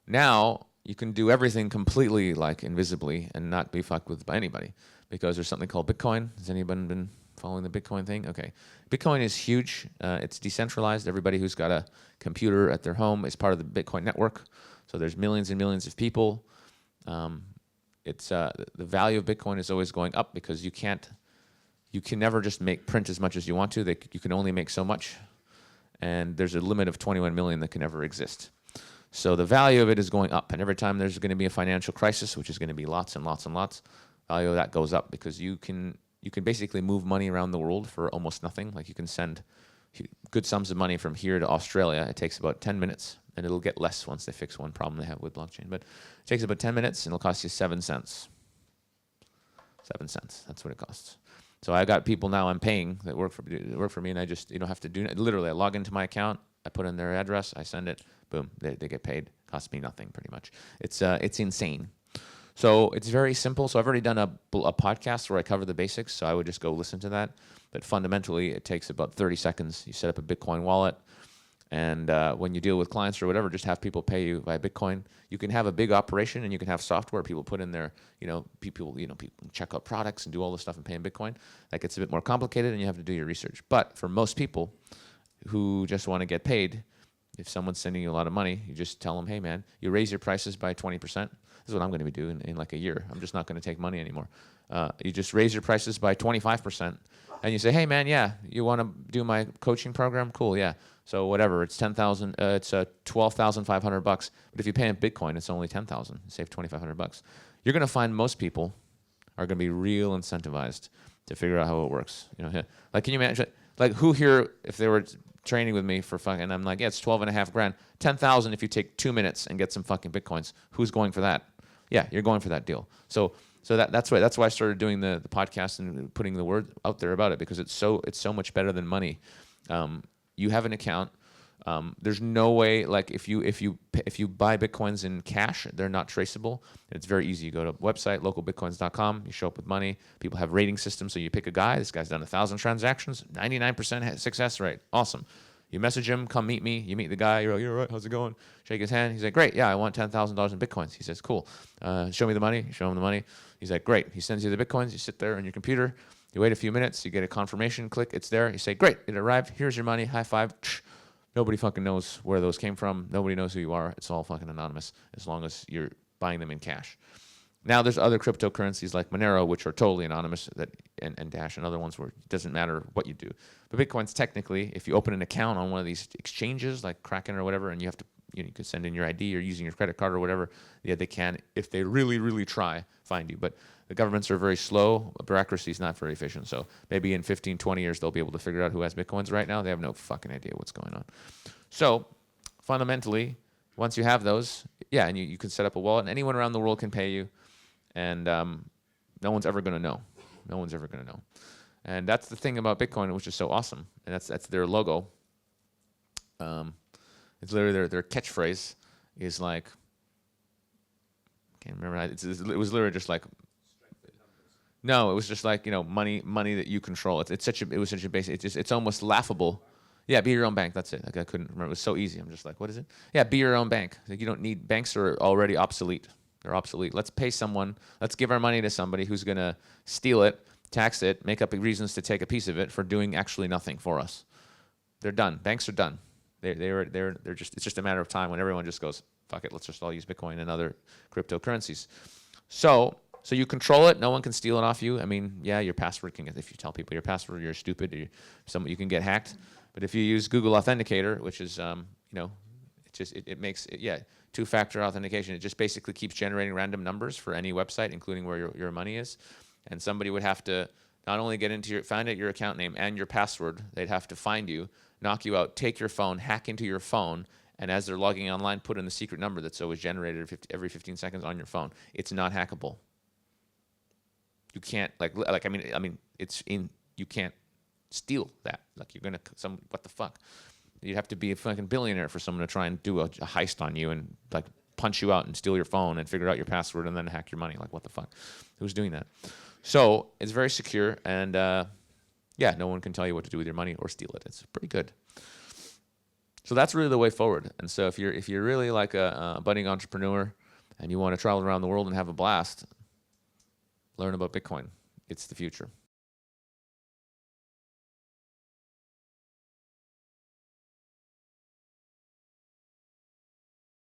Now you can do everything completely like invisibly and not be fucked with by anybody because there's something called Bitcoin. Has anyone been following the Bitcoin thing? Okay. Bitcoin is huge. It's decentralized. Everybody who's got a computer at their home is part of the Bitcoin network. So there's millions and millions of people. It's the value of Bitcoin is always going up because you can never just print as much as you want to. You can only make so much, and there's a limit of 21 million that can ever exist. So the value of it is going up, and every time there's going to be a financial crisis, which is going to be lots and lots and lots, value of that goes up because you can basically move money around the world for almost nothing. Like you can send good sums of money from here to Australia. It takes about 10 minutes, and it'll get less once they fix one problem they have with blockchain. But it takes about 10 minutes, and it'll cost you 7 cents. 7 cents. That's what it costs. So I got people now I'm paying that work for me, and I just have to do literally. I log into my account, I put in their address, I send it, boom, they get paid. Costs me nothing, pretty much. It's insane. So it's very simple. So I've already done a podcast where I cover the basics. So I would just go listen to that. But fundamentally, it takes about 30 seconds. You set up a Bitcoin wallet. And when you deal with clients or whatever, just have people pay you via Bitcoin. You can have a big operation, and you can have software. People put in their, people check out products and do all this stuff and pay in Bitcoin. That gets a bit more complicated, and you have to do your research. But for most people who just want to get paid, if someone's sending you a lot of money, you just tell them, hey, man, you raise your prices by 20%. This is what I'm going to be doing in like a year. I'm just not going to take money anymore. You just raise your prices by 25%. And you say, hey, man, yeah, you want to do my coaching program? Cool, yeah. So whatever, it's $12,500 bucks. But if you pay in Bitcoin, it's only 10,000. Save 2,500 bucks. You're going to find most people are going to be real incentivized to figure out how it works. Like, can you imagine? Like, who here, if they were training with me for fucking, and I'm like, yeah, it's 12.5 grand, 10,000 if you take 2 minutes and get some fucking Bitcoins. Who's going for that? Yeah, you're going for that deal. So that's why I started doing the podcast and putting the word out there about it, because it's so much better than money. You have an account. There's no way, like if you buy Bitcoins in cash, they're not traceable. It's very easy. You go to a website, localbitcoins.com, you show up with money. People have rating systems, so you pick a guy. This guy's done 1,000 transactions, 99% success rate. Awesome. You message him, come meet me. You meet the guy. You're like, you're right. How's it going? Shake his hand. He's like, great. Yeah, I want $10,000 in Bitcoins. He says, cool. Show me the money. You show him the money. He's like, great. He sends you the Bitcoins. You sit there on your computer. You wait a few minutes. You get a confirmation. Click. It's there. You say, great. It arrived. Here's your money. High five. Nobody fucking knows where those came from. Nobody knows who you are. It's all fucking anonymous as long as you're buying them in cash. Now there's other cryptocurrencies like Monero, which are totally anonymous, and Dash and other ones where it doesn't matter what you do. But Bitcoin's technically, if you open an account on one of these exchanges like Kraken or whatever, and you have to, you can send in your ID or using your credit card or whatever, yeah, they can, if they really, really try, find you. But the governments are very slow. Bureaucracy is not very efficient. So maybe in 15, 20 years, they'll be able to figure out who has Bitcoins. Right now, they have no fucking idea what's going on. So fundamentally, once you have those, yeah, and you can set up a wallet, and anyone around the world can pay you. And no one's ever going to know. No one's ever going to know. And that's the thing about Bitcoin, which is so awesome. And that's their logo. It's literally their catchphrase is like, I can't remember. It was literally just like, no, it was just like, money that you control. It was such a basic. It's almost laughable. Yeah, be your own bank. That's it. Like, I couldn't remember. It was so easy. I'm just like, what is it? Yeah, be your own bank. Like, you don't need banks are already obsolete. They're obsolete. Let's pay someone. Let's give our money to somebody who's going to steal it, tax it, make up reasons to take a piece of it for doing actually nothing for us. They're done. Banks are done. They're just. It's just a matter of time when everyone just goes, fuck it. Let's just all use Bitcoin and other cryptocurrencies. So you control it. No one can steal it off you. I mean, yeah, your password can get. If you tell people your password, you're stupid. You can get hacked. But if you use Google Authenticator, which is it makes it, yeah. Two-factor authentication. It just basically keeps generating random numbers for any website, including where your money is. And somebody would have to not only find out your account name and your password, they'd have to find you, knock you out, take your phone, hack into your phone, and as they're logging online, put in the secret number that's always generated every 15 seconds on your phone. It's not hackable. You can't you can't steal that. Like, you're gonna what the fuck? You'd have to be a fucking billionaire for someone to try and do a heist on you and like punch you out and steal your phone and figure out your password and then hack your money. Like, what the fuck? Who's doing that? So it's very secure, and yeah, no one can tell you what to do with your money or steal it. It's pretty good. So that's really the way forward. And so if you're really like a budding entrepreneur and you want to travel around the world and have a blast, learn about Bitcoin. It's the future.